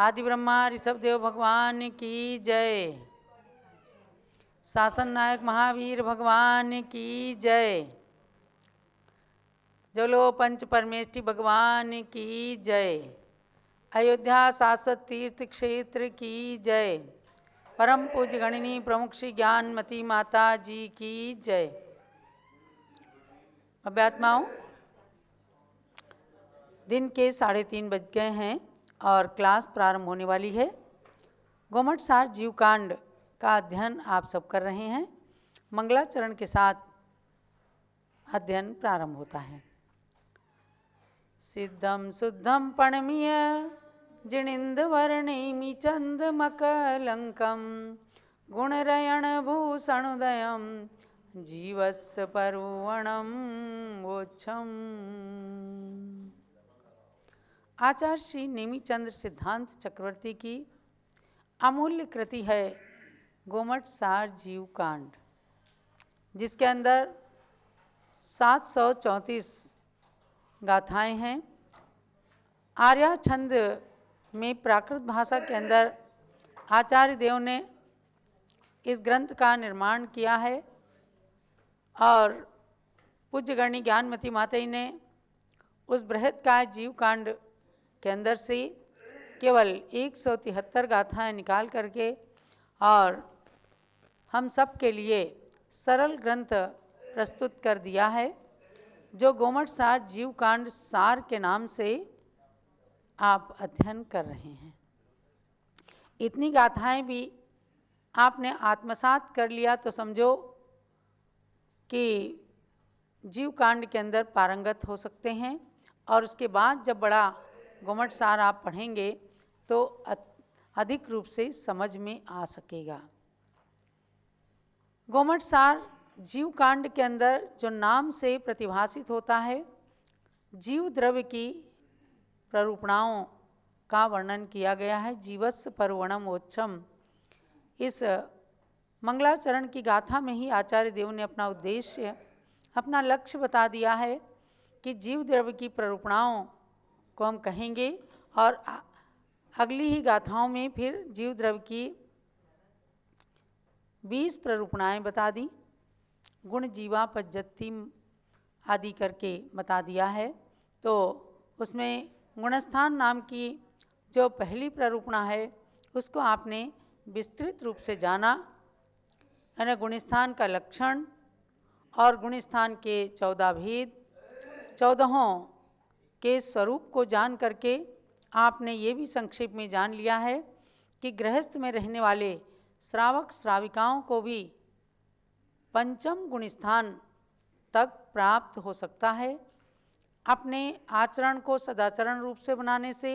आदि ब्रह्मा ऋषभदेव भगवान की जय। शासन नायक महावीर भगवान की जय। जलो पंच परमेष्टि भगवान की जय। अयोध्या शाश्वत तीर्थ क्षेत्र की जय। परम पूज्य गणिनी प्रमुख श्री ज्ञानमती माता जी की जय। अभ्यात्माओं, दिन के 3:30 बज गए हैं और क्लास प्रारंभ होने वाली है। गोमठ सार जीवकांड का अध्ययन आप सब कर रहे हैं। मंगलाचरण के साथ अध्ययन प्रारंभ होता है। सिद्धम शुद्धम पणमीय जिणिंद वर्णेमि चंदमकलंकम गुणरयण भूषणोदयम जीवस्य परुवणम वोच्छम। आचार्य श्री नेमीचंद्र सिद्धांत चक्रवर्ती की अमूल्य कृति है गोमठ सार जीवकांड, जिसके अंदर 734 गाथाएं हैं। आर्या छंद में प्राकृत भाषा के अंदर आचार्य देव ने इस ग्रंथ का निर्माण किया है और पूज्य गणी ज्ञानमती माता जी ने उस बृहत्काय जीवकांड के अंदर से केवल 173 गाथाएं निकाल करके और हम सब के लिए सरल ग्रंथ प्रस्तुत कर दिया है, जो गोमठ सार जीवकांड सार के नाम से आप अध्ययन कर रहे हैं। इतनी गाथाएं भी आपने आत्मसात कर लिया तो समझो कि जीवकांड के अंदर पारंगत हो सकते हैं। और उसके बाद जब बड़ा गोमठ सार आप पढ़ेंगे तो अधिक रूप से समझ में आ सकेगा। गोमठ सार जीवकांड के अंदर जो नाम से प्रतिभाषित होता है, जीव द्रव्य की प्ररूपणाओं का वर्णन किया गया है। जीवस्य परवणम वोच्छम। इस मंगलाचरण की गाथा में ही आचार्य देव ने अपना उद्देश्य, अपना लक्ष्य बता दिया है कि जीव द्रव्य की प्ररूपणाओं को हम कहेंगे और अगली ही गाथाओं में फिर जीव द्रव्य की 20 प्ररूपणाएं बता दी। गुण जीवा पज्जति आदि करके बता दिया है। तो उसमें गुणस्थान नाम की जो पहली प्ररूपणा है उसको आपने विस्तृत रूप से जाना, यानी गुणस्थान का लक्षण और गुणस्थान के 14 भेद, 14 के स्वरूप को जान करके आपने ये भी संक्षेप में जान लिया है कि गृहस्थ में रहने वाले श्रावक श्राविकाओं को भी पंचम गुणस्थान तक प्राप्त हो सकता है। अपने आचरण को सदाचरण रूप से बनाने से,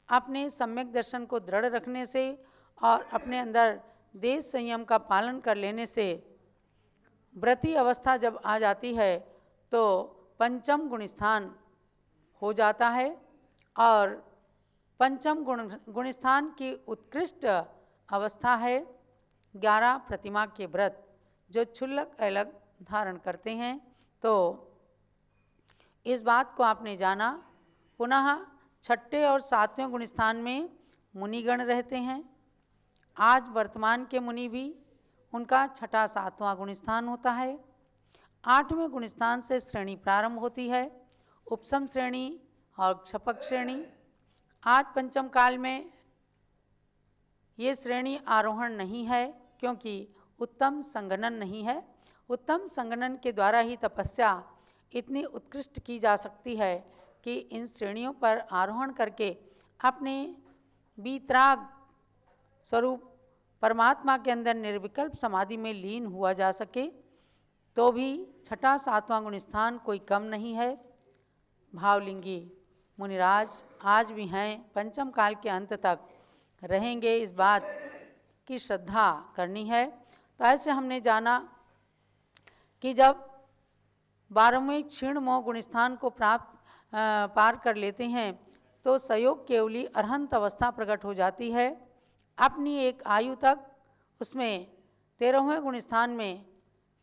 अपने सम्यक दर्शन को दृढ़ रखने से और अपने अंदर देश संयम का पालन कर लेने से व्रती अवस्था जब आ जाती है तो पंचम गुणस्थान हो जाता है। और पंचम गुणस्थान की उत्कृष्ट अवस्था है 11 प्रतिमा के व्रत जो क्षुल्लक अलग धारण करते हैं। तो इस बात को आपने जाना। पुनः 6ठे और 7वें गुणस्थान में मुनिगण रहते हैं। आज वर्तमान के मुनि भी उनका 6ठा 7वां गुणस्थान होता है। 8वें गुणस्थान से श्रेणी प्रारंभ होती है, उपसम श्रेणी और क्षपक श्रेणी। आज पंचम काल में ये श्रेणी आरोहण नहीं है, क्योंकि उत्तम संगणन नहीं है। उत्तम संगणन के द्वारा ही तपस्या इतनी उत्कृष्ट की जा सकती है कि इन श्रेणियों पर आरोहण करके अपने वीतराग स्वरूप परमात्मा के अंदर निर्विकल्प समाधि में लीन हुआ जा सके। तो भी 6ठा 7वां गुणस्थान कोई कम नहीं है। भावलिंगी मुनिराज आज भी हैं, पंचम काल के अंत तक रहेंगे, इस बात की श्रद्धा करनी है। तो ऐसे हमने जाना कि जब 12वें क्षीण मोह गुणस्थान को पार कर लेते हैं तो सयोग केवली अरहंत अवस्था प्रकट हो जाती है। अपनी एक आयु तक उसमें 13वें गुणस्थान में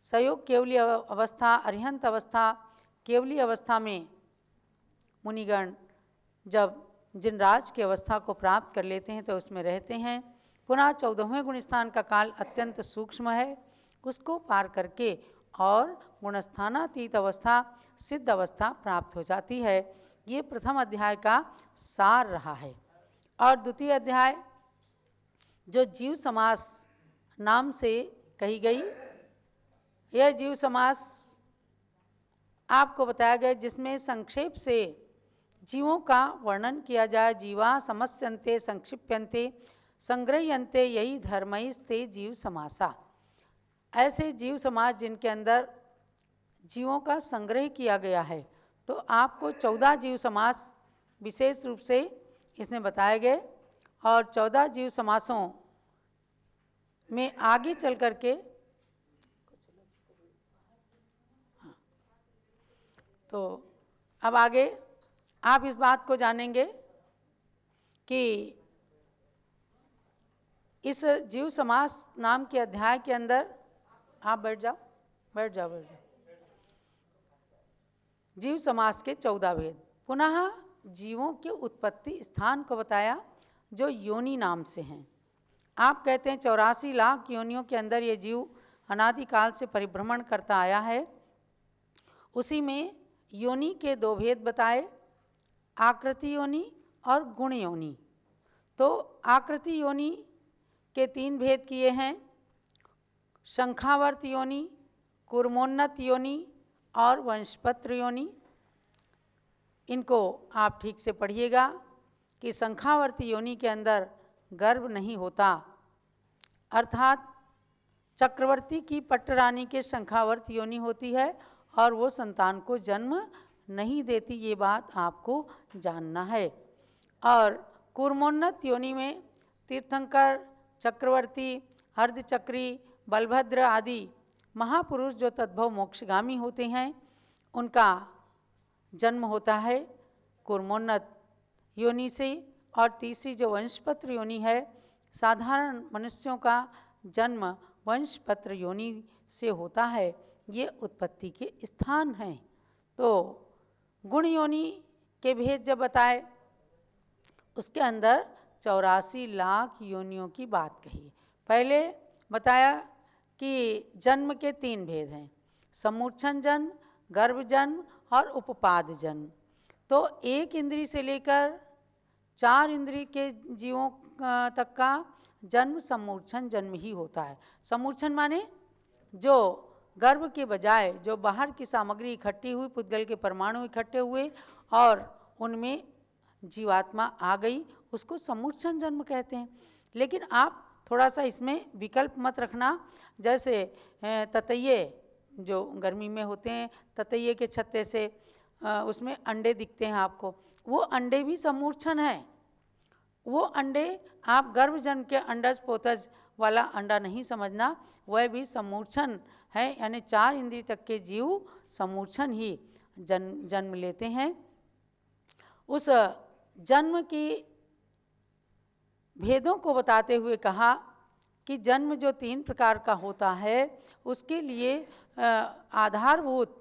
सयोग केवली अवस्था, अरिहंत अवस्था, केवली अवस्था में मुनिगण जब जिनराज की अवस्था को प्राप्त कर लेते हैं तो उसमें रहते हैं। पुनः 14वें गुणस्थान का काल अत्यंत सूक्ष्म है, उसको पार करके और गुणस्थानातीत अवस्था सिद्ध अवस्था प्राप्त हो जाती है। ये प्रथम अध्याय का सार रहा है। और द्वितीय अध्याय जो जीव समास नाम से कही गई, यह जीव समास आपको बताया गया जिसमें संक्षेप से जीवों का वर्णन किया जाए। जीवा समस्यन्ते संक्षिप्यन्ते संग्रह्यन्ते यही धर्मैस्ते जीव समासा। ऐसे जीव समास जिनके अंदर जीवों का संग्रह किया गया है। तो आपको 14 जीव समास विशेष रूप से इसमें बताए गए और 14 जीव समासों में आगे चल करके तो अब आगे आप इस बात को जानेंगे कि इस जीव समास नाम के अध्याय के अंदर आप बैठ जाओ। जीव समास के 14 भेद। पुनः जीवों के उत्पत्ति स्थान को बताया जो योनि नाम से हैं। आप कहते हैं 84 लाख योनियों के अंदर ये जीव अनादिकाल से परिभ्रमण करता आया है। उसी में योनि के 2 भेद बताए, आकृति योनि और गुण योनि। तो आकृति योनि के 3 भेद किए हैं, शंखावर्त योनि, कूर्मोन्नत योनि और वंशपत्र योनि। इनको आप ठीक से पढ़िएगा कि शंखावर्ती योनि के अंदर गर्भ नहीं होता, अर्थात चक्रवर्ती की पट्टरानी के शंखावर्त योनि होती है और वो संतान को जन्म नहीं देती, ये बात आपको जानना है। और कूर्मोन्नत योनि में तीर्थंकर, चक्रवर्ती, अर्धचक्री, बलभद्र आदि महापुरुष जो तद्भव मोक्षगामी होते हैं उनका जन्म होता है कूर्मोन्नत योनि से। और तीसरी जो वंशपत्र योनि है, साधारण मनुष्यों का जन्म वंशपत्र योनि से होता है। ये उत्पत्ति के स्थान हैं। तो गुण योनि के भेद जब बताए उसके अंदर 84 लाख योनियों की बात कही। पहले बताया कि जन्म के 3 भेद हैं, समूर्छन जन्म, गर्भ जन्म और उपपाद जन्म। तो 1 इंद्री से लेकर 4 इंद्री के जीवों तक का जन्म समूर्छन जन्म ही होता है। समूर्छन माने जो गर्भ के बजाय जो बाहर की सामग्री इकट्ठी हुई, पुद्गल के परमाणु इकट्ठे हुए और उनमें जीवात्मा आ गई, उसको समूर्छन जन्म कहते हैं। लेकिन आप थोड़ा सा इसमें विकल्प मत रखना। जैसे ततैये जो गर्मी में होते हैं, ततैये के छत्ते से उसमें अंडे दिखते हैं आपको, वो अंडे भी समूर्छन है। वो अंडे आप गर्भ जन्म के अंडज पोतज वाला अंडा नहीं समझना, वह भी समूर्छन है। यानी 4 इंद्रिय तक के जीव समूर्छन ही जन्म लेते हैं। उस जन्म की भेदों को बताते हुए कहा कि जन्म जो 3 प्रकार का होता है उसके लिए आधारभूत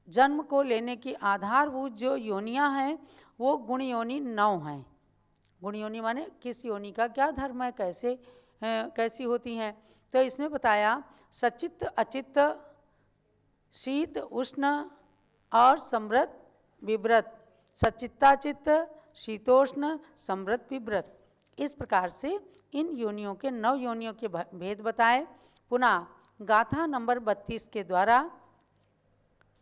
जन्म को लेने की आधारभूत जो योनियां हैं वो गुण योनि 9 हैं। गुण योनि माने किस योनि का क्या धर्म है, कैसी होती हैं। तो इसमें बताया सचित्त, अचित्त, शीत, उष्ण और समृत विव्रत, सचित्ताचित्त, शीतोष्ण, समृत विव्रत। इस प्रकार से इन योनियों के 9 योनियों के भेद बताए। पुनः गाथा नंबर 32 के द्वारा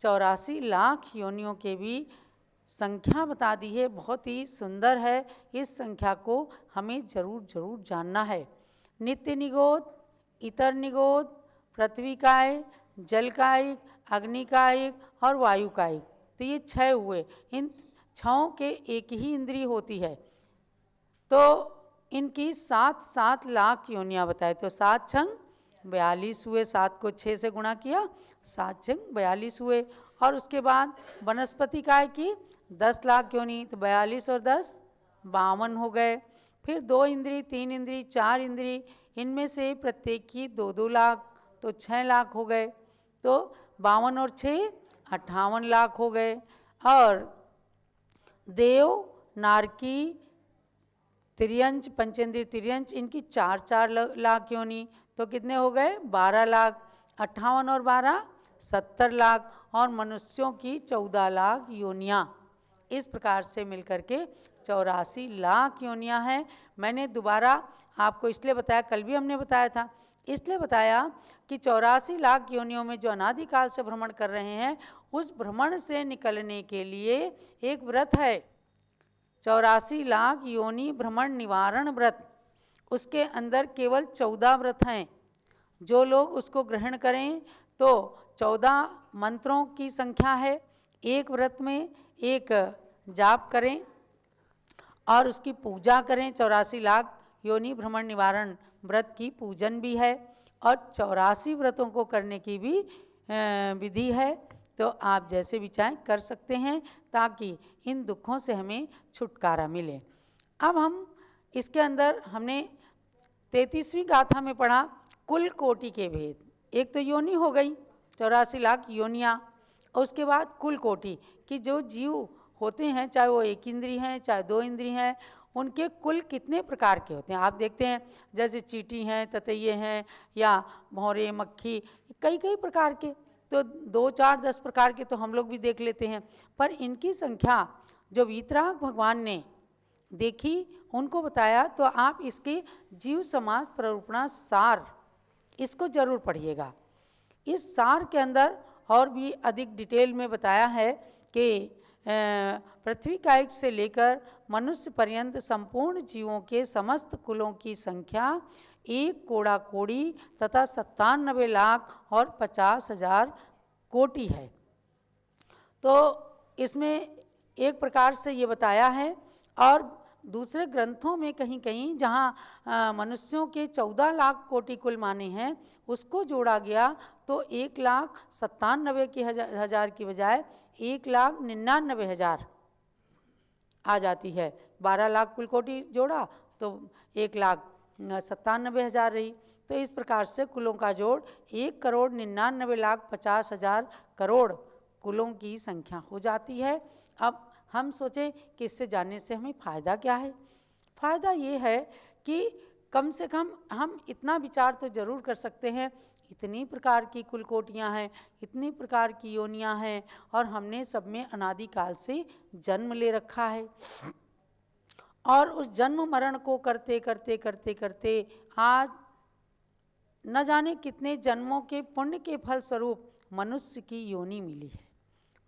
84 लाख योनियों के भी संख्या बता दी है। बहुत ही सुंदर है, इस संख्या को हमें जरूर जानना है। नित्य निगोद, इतर निगोद, पृथ्वी कायिक, जल कायिक, अग्नि कायिक और वायु कायिक। तो ये 6 हुए। इन 6 के एक ही इंद्रिय होती है। तो इनकी 7 लाख योनियाँ बताए। तो 7 छंग 42 हुए, 7 को 6 से गुणा किया, 7 छंग 42 हुए। और उसके बाद वनस्पति काय की 10 लाख योनि, तो 42 और 10 52 हो गए। फिर 2 इंद्री, 3 इंद्री, 4 इंद्री, इनमें से प्रत्येक की 2-2 लाख, तो 6 लाख हो गए। तो 52 और 6 58 लाख हो गए। और देव नारकी, तिर्यंच, पंचेंद्रिय तिर्यंच, इनकी 4-4 लाख योनि, तो कितने हो गए? 12 लाख। 58 और 12 70 लाख। और मनुष्यों की 14 लाख योनियाँ। इस प्रकार से मिलकर के 84 लाख योनियाँ हैं। मैंने दोबारा आपको इसलिए बताया, कल भी हमने बताया था, इसलिए बताया कि 84 लाख योनियों में जो अनादिकाल से भ्रमण कर रहे हैं, उस भ्रमण से निकलने के लिए एक व्रत है, 84 लाख योनि भ्रमण निवारण व्रत। उसके अंदर केवल 14 व्रत हैं। जो लोग उसको ग्रहण करें तो 14 मंत्रों की संख्या है। एक व्रत में एक जाप करें और उसकी पूजा करें। 84 लाख योनि भ्रमण निवारण व्रत की पूजन भी है और 84 व्रतों को करने की भी विधि है। तो आप जैसे भी चाहें कर सकते हैं ताकि इन दुखों से हमें छुटकारा मिले। अब हम इसके अंदर हमने 33वीं गाथा में पढ़ा कुल कोटि के भेद। एक तो योनि हो गई 84 लाख योनियाँ, और उसके बाद कुल कोटि कि जो जीव होते हैं, चाहे वो एक इंद्री हैं चाहे 2 इंद्री हैं, उनके कुल कितने प्रकार के होते हैं। आप देखते हैं जैसे चींटी हैं, ततैये हैं, या भौरे, मक्खी, कई कई प्रकार के, तो 2, 4, 10 प्रकार के तो हम लोग भी देख लेते हैं। पर इनकी संख्या जो वीतराग भगवान ने देखी, उनको बताया। तो आप इसके जीव समाज प्ररूपणा सार इसको जरूर पढ़िएगा। इस सार के अंदर और भी अधिक डिटेल में बताया है कि पृथ्वी कायिक से लेकर मनुष्य पर्यंत संपूर्ण जीवों के समस्त कुलों की संख्या 1 कोड़ा कोड़ी तथा 97 लाख और 50,000 कोटि है। तो इसमें एक प्रकार से ये बताया है। और दूसरे ग्रंथों में कहीं कहीं जहाँ मनुष्यों के 14 लाख कोटि कुल माने हैं, उसको जोड़ा गया तो 1,97,000 की बजाय 1,99,000 आ जाती है। 12 लाख कुल कोटि जोड़ा तो 1,97,000 रही। तो इस प्रकार से कुलों का जोड़ 1,99,50,000 करोड़ कुलों की संख्या हो जाती है। अब हम सोचें कि इससे जानने से हमें फ़ायदा क्या है। फ़ायदा ये है कि कम से कम हम इतना विचार तो ज़रूर कर सकते हैं, इतनी प्रकार की कुल कोटियाँ हैं, इतनी प्रकार की योनियाँ हैं, और हमने सब में अनादिकाल से जन्म ले रखा है। और उस जन्म मरण को करते करते करते करते आज न जाने कितने जन्मों के पुण्य के फल स्वरूप मनुष्य की योनि मिली है,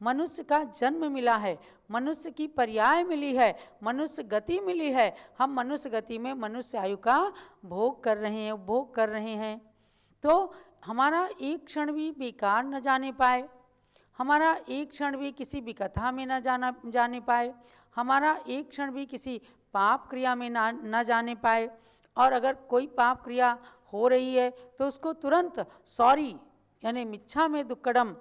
मनुष्य का जन्म मिला है, मनुष्य की पर्याय मिली है, मनुष्य गति मिली है। हम मनुष्य गति में मनुष्य आयु का भोग कर रहे हैं, उपभोग कर रहे हैं। तो हमारा एक क्षण भी बेकार न जाने पाए, हमारा एक क्षण भी किसी विकथा में न जाने पाए, हमारा एक क्षण भी किसी पाप क्रिया में न जाने पाए। और अगर कोई पाप क्रिया हो रही है तो उसको तुरंत सॉरी यानी मिच्छा में दुक्कडम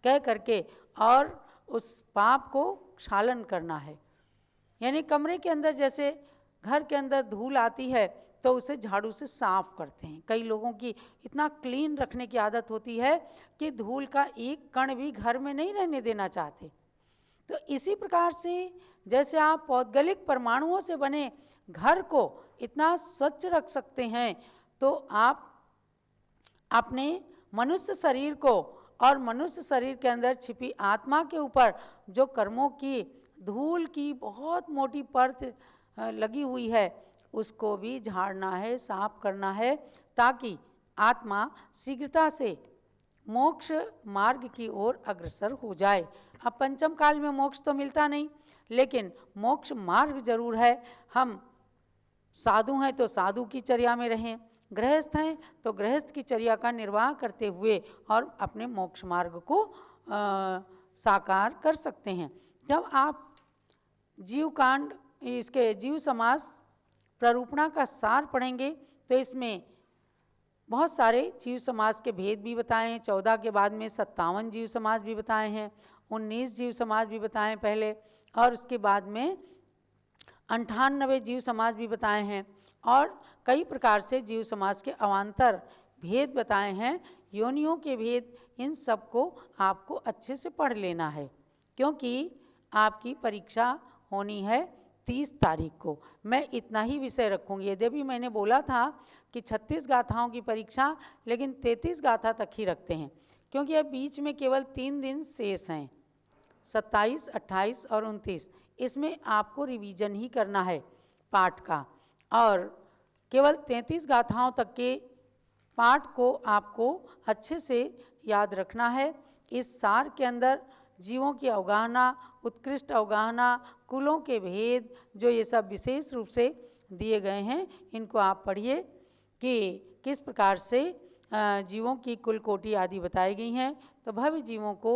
कह करके और उस पाप को क्षालन करना है। यानी कमरे के अंदर जैसे घर के अंदर धूल आती है तो उसे झाड़ू से साफ करते हैं। कई लोगों की इतना क्लीन रखने की आदत होती है कि धूल का एक कण भी घर में नहीं रहने देना चाहते। तो इसी प्रकार से जैसे आप पौद्गलिक परमाणुओं से बने घर को इतना स्वच्छ रख सकते हैं, तो आप अपने मनुष्य शरीर को और मनुष्य शरीर के अंदर छिपी आत्मा के ऊपर जो कर्मों की धूल की बहुत मोटी परत लगी हुई है, उसको भी झाड़ना है, साफ करना है, ताकि आत्मा शीघ्रता से मोक्ष मार्ग की ओर अग्रसर हो जाए। अब पंचम काल में मोक्ष तो मिलता नहीं, लेकिन मोक्ष मार्ग जरूर है। हम साधु हैं तो साधु की चर्या में रहें, गृहस्थ हैं तो गृहस्थ की चर्या का निर्वाह करते हुए और अपने मोक्ष मार्ग को साकार कर सकते हैं। जब आप जीव कांड इसके जीव समास प्ररूपणा का सार पढ़ेंगे तो इसमें बहुत सारे जीव समाज के भेद भी बताए हैं। 14 के बाद में 57 जीव समाज भी बताए हैं, 19 जीव समाज भी बताए पहले, और उसके बाद में 98 जीव समाज भी बताए हैं, और कई प्रकार से जीव समाज के अवान्तर भेद बताए हैं, योनियों के भेद। इन सब को आपको अच्छे से पढ़ लेना है, क्योंकि आपकी परीक्षा होनी है 30 तारीख को। मैं इतना ही विषय रखूँगी। यद्यपि मैंने बोला था कि 36 गाथाओं की परीक्षा, लेकिन 33 गाथा तक ही रखते हैं, क्योंकि अब बीच में केवल 3 दिन शेष हैं, 27, 28 और 29। इसमें आपको रिवीजन ही करना है पाठ का, और केवल 33 गाथाओं तक के पाठ को आपको अच्छे से याद रखना है। इस सार के अंदर जीवों की अवगाहना, उत्कृष्ट अवगाहना, कुलों के भेद, जो ये सब विशेष रूप से दिए गए हैं, इनको आप पढ़िए कि किस प्रकार से जीवों की कुल कोटि आदि बताई गई हैं। तो भव्य जीवों को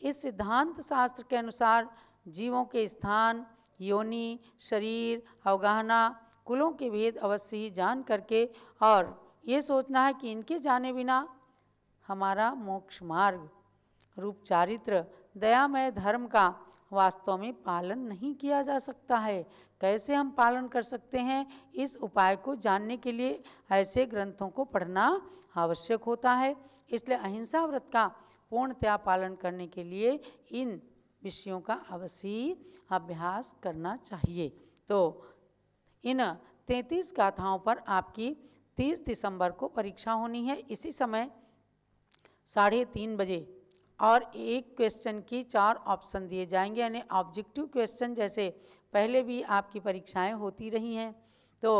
इस सिद्धांत शास्त्र के अनुसार जीवों के स्थान, योनि, शरीर, अवगाहना, कुलों के भेद अवश्य ही जान करके, और ये सोचना है कि इनके जाने बिना हमारा मोक्ष मार्ग रूप चारित्र दयामय धर्म का वास्तव में पालन नहीं किया जा सकता है। कैसे हम पालन कर सकते हैं, इस उपाय को जानने के लिए ऐसे ग्रंथों को पढ़ना आवश्यक होता है। इसलिए अहिंसा व्रत का पूर्णतया पालन करने के लिए इन विषयों का अवश्य अभ्यास करना चाहिए। तो इन 33 गाथाओं पर आपकी 30 दिसंबर को परीक्षा होनी है। इसी समय 3:30 बजे, और एक क्वेश्चन की 4 ऑप्शन दिए जाएंगे, यानी ऑब्जेक्टिव क्वेश्चन जैसे पहले भी आपकी परीक्षाएं होती रही हैं। तो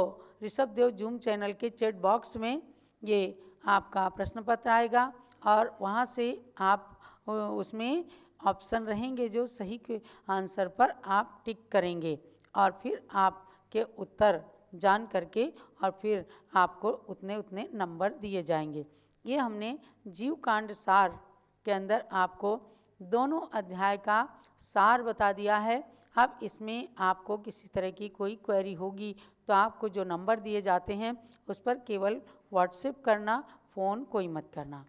ऋषभ देव जूम चैनल के चैट बॉक्स में ये आपका प्रश्न पत्र आएगा, और वहाँ से आप उसमें ऑप्शन रहेंगे जो सही आंसर पर आप टिक करेंगे, और फिर आपके उत्तर जान करके और फिर आपको उतने नंबर दिए जाएंगे। ये हमने जीव कांड सार के अंदर आपको दोनों अध्याय का सार बता दिया है। अब इसमें आपको किसी तरह की कोई क्वेरी होगी तो आपको जो नंबर दिए जाते हैं उस पर केवल व्हाट्सएप करना, फ़ोन कोई मत करना।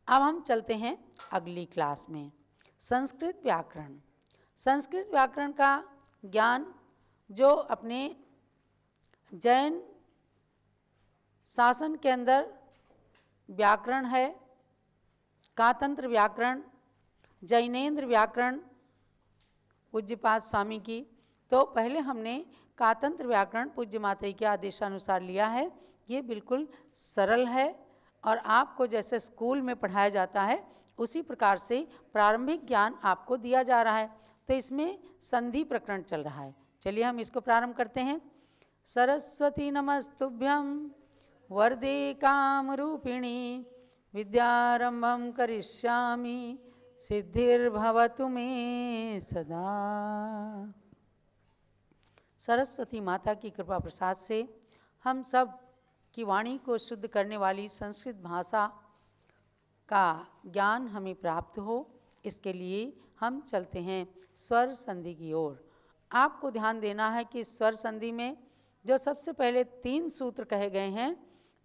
अब हम चलते हैं अगली क्लास में। संस्कृत व्याकरण। संस्कृत व्याकरण का ज्ञान जो अपने जैन शासन के अंदर व्याकरण है, कातंत्र व्याकरण, जैनेन्द्र व्याकरण पूज्यपाद स्वामी की। तो पहले हमने कातंत्र व्याकरण पूज्य माता के आदेशानुसार लिया है। ये बिल्कुल सरल है, और आपको जैसे स्कूल में पढ़ाया जाता है उसी प्रकार से प्रारंभिक ज्ञान आपको दिया जा रहा है। तो इसमें संधि प्रकरण चल रहा है। चलिए हम इसको प्रारंभ करते हैं। सरस्वती नमस्तुभ्यं वरदे कामरूपिणी विद्यारंभं करिष्यामि सिद्धिर्भवतु मे सदा। सरस्वती माता की कृपा प्रसाद से हम सब की वाणी को शुद्ध करने वाली संस्कृत भाषा का ज्ञान हमें प्राप्त हो, इसके लिए हम चलते हैं स्वर संधि की ओर। आपको ध्यान देना है कि स्वर संधि में जो सबसे पहले 3 सूत्र कहे गए हैं,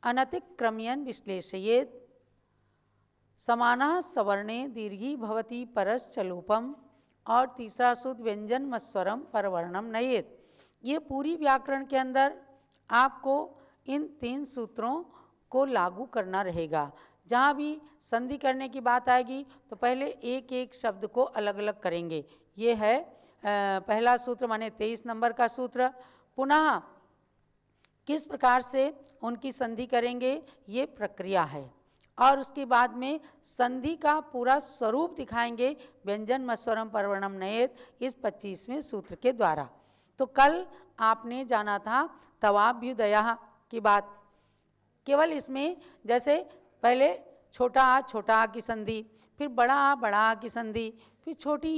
अनतिक्रम्यन विश्लेषयेत्, समानः सवर्णे दीर्घी भवति परश्च लोपम, और तीसरा सूत्र व्यंजन मस्वरम परवर्णम नयेत्। ये पूरी व्याकरण के अंदर आपको इन 3 सूत्रों को लागू करना रहेगा। जहाँ भी संधि करने की बात आएगी तो पहले एक एक शब्द को अलग अलग करेंगे। ये है पहला सूत्र, माने 23 नंबर का सूत्र। पुनः किस प्रकार से उनकी संधि करेंगे ये प्रक्रिया है, और उसके बाद में संधि का पूरा स्वरूप दिखाएंगे व्यंजन मस्वरम परवर्णम नयेत् इस 25वें सूत्र के द्वारा। तो कल आपने जाना था तवाभ्युदयः की बात। केवल इसमें जैसे पहले छोटा आ की संधि, फिर बड़ा आ की संधि, फिर छोटी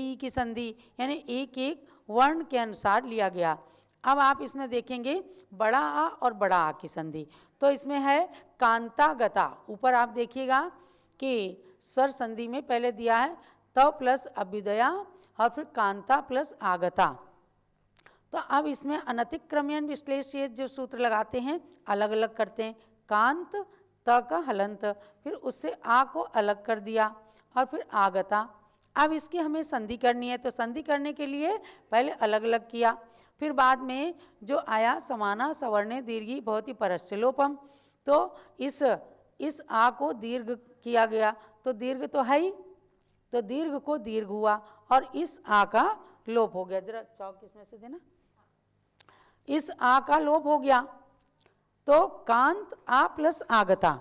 ई की संधि, यानी एक एक वर्ण के अनुसार लिया गया। अब आप इसमें देखेंगे बड़ा आ और बड़ा आ की संधि। तो इसमें है कांतागता। ऊपर आप देखिएगा कि स्वर संधि में पहले दिया है तव प्लस अभ्युदया और फिर कांता प्लस आगता। तो अब इसमें अनतिक्रम्यन विश्लेषित जो सूत्र लगाते हैं अलग अलग करते हैं। कांत त का हलंत, फिर उससे आ को अलग कर दिया, और फिर आगता। अब इसकी हमें संधि करनी है, तो संधि करने के लिए पहले अलग अलग किया, फिर बाद में जो आया समाना सवर्णे दीर्घी भवति परश्च लोपम, तो इस आ को दीर्घ किया गया, तो दीर्घ तो है ही, तो दीर्घ को दीर्घ हुआ, और इस आ का लोप हो गया। जरा चौक इसमें से देना। इस आ का लोप हो गया तो कांत आ प्लस आगता।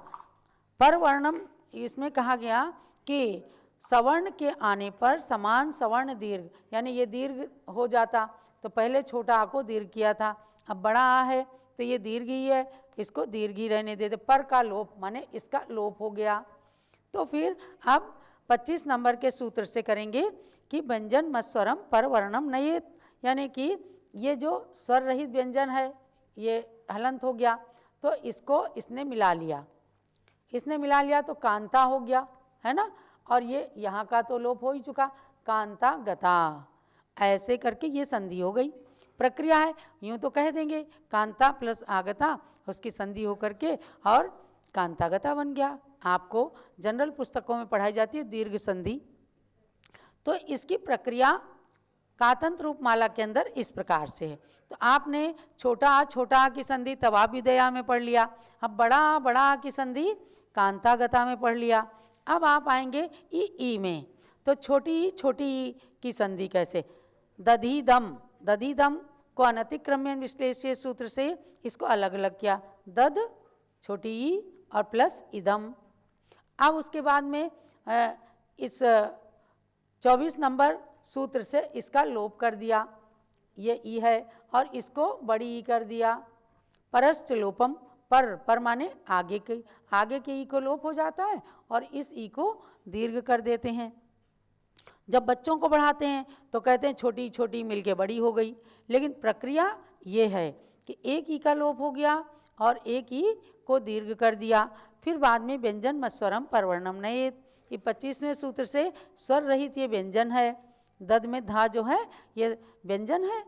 परवर्णम इसमें कहा गया कि सवर्ण के आने पर समान सवर्ण दीर्घ, यानी ये दीर्घ हो जाता तो पहले छोटा आ को दीर्घ किया था, अब बड़ा आ है तो ये दीर्घ ही है, इसको दीर्घ ही रहने देते। पर का लोप माने इसका लोप हो गया। तो फिर अब 25 नंबर के सूत्र से करेंगे कि व्यंजन मस्वरम परवर्णम नयेत, यानी कि ये जो स्वर रहित व्यंजन है ये हलंत हो गया तो इसको इसने मिला लिया, इसने मिला लिया तो कांता हो गया, है ना। और ये यहाँ का तो लोप हो ही चुका, कांता गता। ऐसे करके ये संधि हो गई। प्रक्रिया है, यूँ तो कह देंगे कांता प्लस आगता, उसकी संधि हो करके और कांतागता बन गया। आपको जनरल पुस्तकों में पढ़ाई जाती है दीर्घ संधि। तो इसकी प्रक्रिया कातंत्र रूपमाला के अंदर इस प्रकार से है। तो आपने छोटा आ की संधि तवाभिदया में पढ़ लिया, अब बड़ा आ की संधि कांतागता में पढ़ लिया। अब आप आएंगे ई में, तो छोटी ई की संधि कैसे, दधीदम को अनतिक्रम्यन विश्लेष्य सूत्र से इसको अलग अलग किया, दद छोटी ई और प्लस इदम। अब उसके बाद में इस 24 नंबर सूत्र से इसका लोप कर दिया, ये ई है, और इसको बड़ी ई कर दिया। परश्च लोपम, पर माने आगे के ई को लोप हो जाता है और इस ई को दीर्घ कर देते हैं। जब बच्चों को पढ़ाते हैं तो कहते हैं छोटी छोटी मिलके बड़ी हो गई, लेकिन प्रक्रिया ये है कि एक ई का लोप हो गया और एक ई को दीर्घ कर दिया। फिर बाद में व्यंजन मस्वरम परवर्णम नयेत, ये 25वें सूत्र से स्वर रहित ये व्यंजन है। दद में धा जो है ये व्यंजन है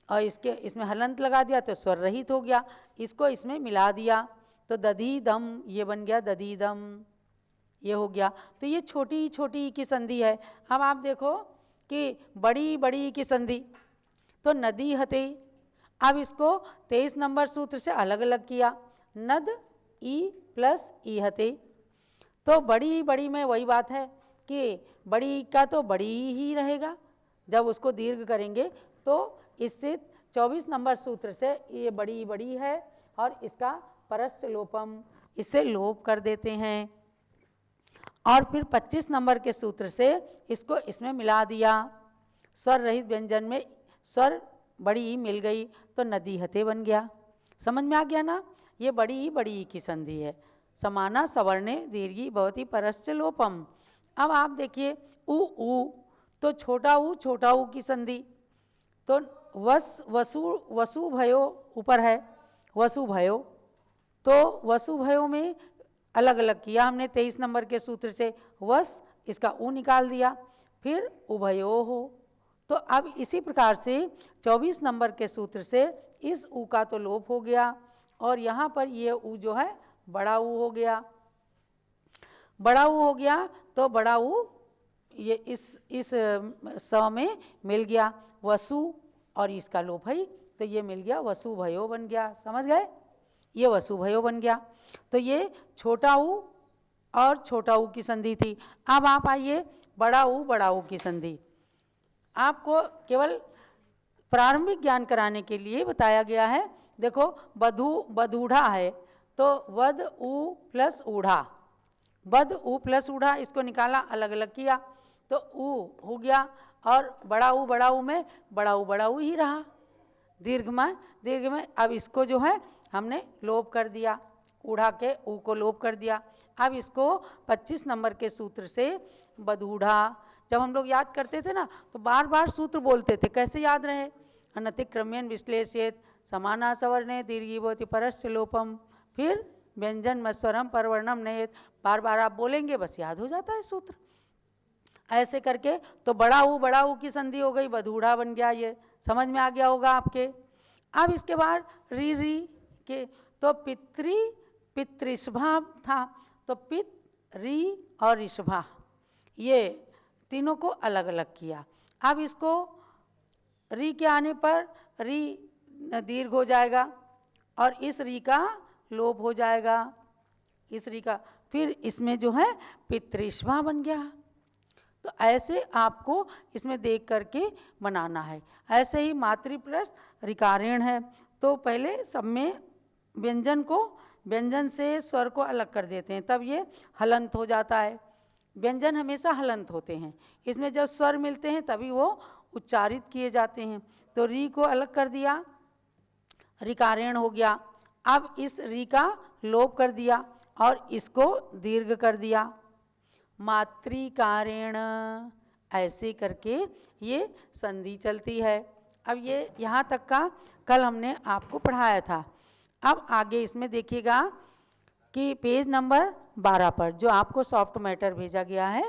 और इसमें हलंत लगा दिया तो स्वर रहित हो गया, इसको इसमें मिला दिया तो दधीदम ये बन गया, दधीदम ये हो गया। तो ये छोटी छोटी की संधि है। अब आप देखो कि बड़ी की संधि तो नदी हते, अब इसको 23 नंबर सूत्र से अलग अलग किया, नद ई प्लस ई हते। तो बड़ी में वही बात है कि बड़ी का तो बड़ी ही रहेगा, जब उसको दीर्घ करेंगे तो इससे 24 नंबर सूत्र से ये बड़ी है और इसका परस्य लोपम, इससे लोप कर देते हैं। और फिर 25 नंबर के सूत्र से इसको इसमें मिला दिया, स्वर रहित व्यंजन में स्वर बड़ी ही मिल गई तो नदी हते बन गया। समझ में आ गया ना, ये बड़ी की संधि है। समाना सवर्णे दीर्घी भवति परश्च लोपम। अब आप देखिए ऊ तो छोटा ऊ की संधि, तो वसु भयो ऊपर है, वसु भयो, तो वसु भयो में अलग अलग किया हमने 23 नंबर के सूत्र से, वस इसका ऊ निकाल दिया, फिर उभयो हो। तो अब इसी प्रकार से 24 नंबर के सूत्र से इस ऊ का तो लोप हो गया और यहाँ पर ये ऊ जो है बड़ा ऊ हो गया, तो बड़ा ऊ ये इस स में मिल गया वसु और इसका लोप है तो ये मिल गया वसु भयो बन गया। समझ गए, ये वसु भयो बन गया। तो ये छोटा ऊ और छोटा ऊ की संधि थी। अब आप आइए बड़ा ऊ की संधि। आपको केवल प्रारंभिक ज्ञान कराने के लिए बताया गया है। देखो बधूढ़ा है तो वद ऊ प्लस ऊढ़ा, बद ऊ प्लस ऊढ़ा, इसको निकाला अलग अलग किया तो ऊ हो गया और बड़ा ऊ में बड़ा ऊ ही रहा दीर्घ में। अब इसको जो है हमने लोप कर दिया, ऊढ़ा के ऊ को लोप कर दिया। अब इसको 25 नंबर के सूत्र से बधूढ़ा, जब हम लोग याद करते थे ना तो बार बार सूत्र बोलते थे, कैसे याद रहे, अनतिक्रम्यन विश्लेषित समाना सवर्णे दीर्घी भवति परश्च लोपम, फिर व्यंजन मस्वरम परवर्णम नयेत, बार बार आप बोलेंगे बस याद हो जाता है सूत्र। ऐसे करके तो बड़ा ऊ की संधि हो गई, बधूढ़ा बन गया, ये समझ में आ गया होगा आपके। अब इसके बाद री के तो पितृषभा था, तो पित री और ऋषभा ये तीनों को अलग अलग किया। अब इसको री के आने पर री दीर्घ हो जाएगा और इस री का लोप हो जाएगा, इस री का, फिर इसमें जो है पितृषभा बन गया। तो ऐसे आपको इसमें देख करके बनाना है। ऐसे ही मातृ प्लस ऋकारेण है, तो पहले सब में व्यंजन से स्वर को अलग कर देते हैं, तब ये हलंत हो जाता है। व्यंजन हमेशा हलंत होते हैं, इसमें जब स्वर मिलते हैं तभी वो उच्चारित किए जाते हैं। तो री को अलग कर दिया, ऋकारेण हो गया। अब इस री का लोप कर दिया और इसको दीर्घ कर दिया, मातृकारेण। ऐसे करके ये संधि चलती है। अब ये यहाँ तक का कल हमने आपको पढ़ाया था। अब आगे इसमें देखिएगा कि पेज नंबर 12 पर जो आपको सॉफ्ट मैटर भेजा गया है,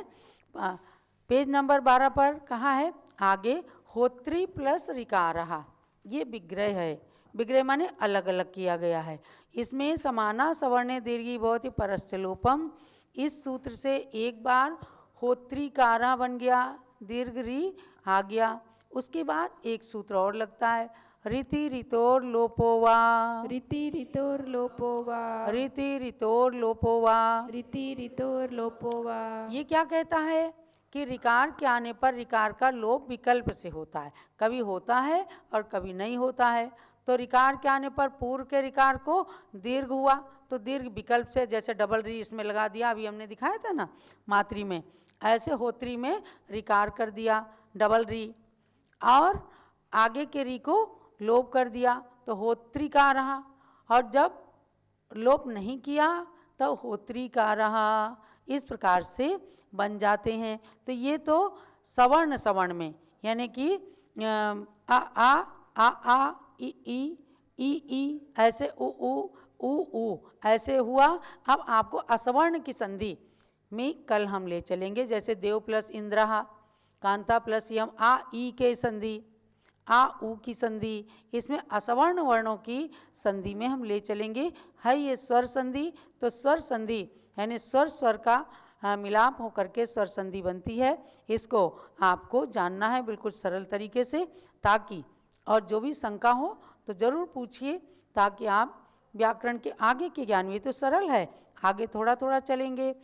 पेज नंबर 12 पर कहाँ है, आगे होत्री प्लस ऋकारः, ये विग्रह है। विग्रह माने अलग अलग किया गया है। इसमें समाना सवर्णे दीर्घी भवति परश्च लोपम, इस सूत्र से एक बार होत्रीकारा बन गया, दीर्घ री आ गया। उसके बाद एक सूत्र और लगता है, रीति ऋतोर लोपो वा, रीति ऋतोर लोपो वा, रीति ऋतोर लोपो वा, रीति ऋतोर लोपो वा। ये क्या कहता है कि ऋकार के आने पर ऋकार का लोप विकल्प से होता है, कभी होता है और कभी नहीं होता है। तो ऋकार के आने पर पूर्व के ऋकार को दीर्घ हुआ, तो दीर्घ विकल्प से, जैसे डबल री इसमें लगा दिया, अभी हमने दिखाया था ना मातृ में, ऐसे होत्री में ऋकार कर दिया डबल री, और आगे के री को लोप कर दिया तो होत्री का रहा, और जब लोप नहीं किया तो होत्री का रहा। इस प्रकार से बन जाते हैं। तो ये तो सवर्ण सवर्ण में, यानी कि आ ई ऐसे उ ऐसे हुआ। अब आपको असवर्ण की संधि में कल हम ले चलेंगे, जैसे देव प्लस इंद्रहा, कांता प्लस यम, आ ई के संधि, आ उ की संधि, इसमें असवर्ण वर्णों की संधि में हम ले चलेंगे। है ये स्वर संधि, तो स्वर संधि यानी स्वर स्वर का मिलाप होकर के स्वर संधि बनती है। इसको आपको जानना है बिल्कुल सरल तरीके से, ताकि, और जो भी शंका हो तो ज़रूर पूछिए, ताकि आप व्याकरण के आगे के ज्ञान में, तो सरल है, आगे थोड़ा थोड़ा चलेंगे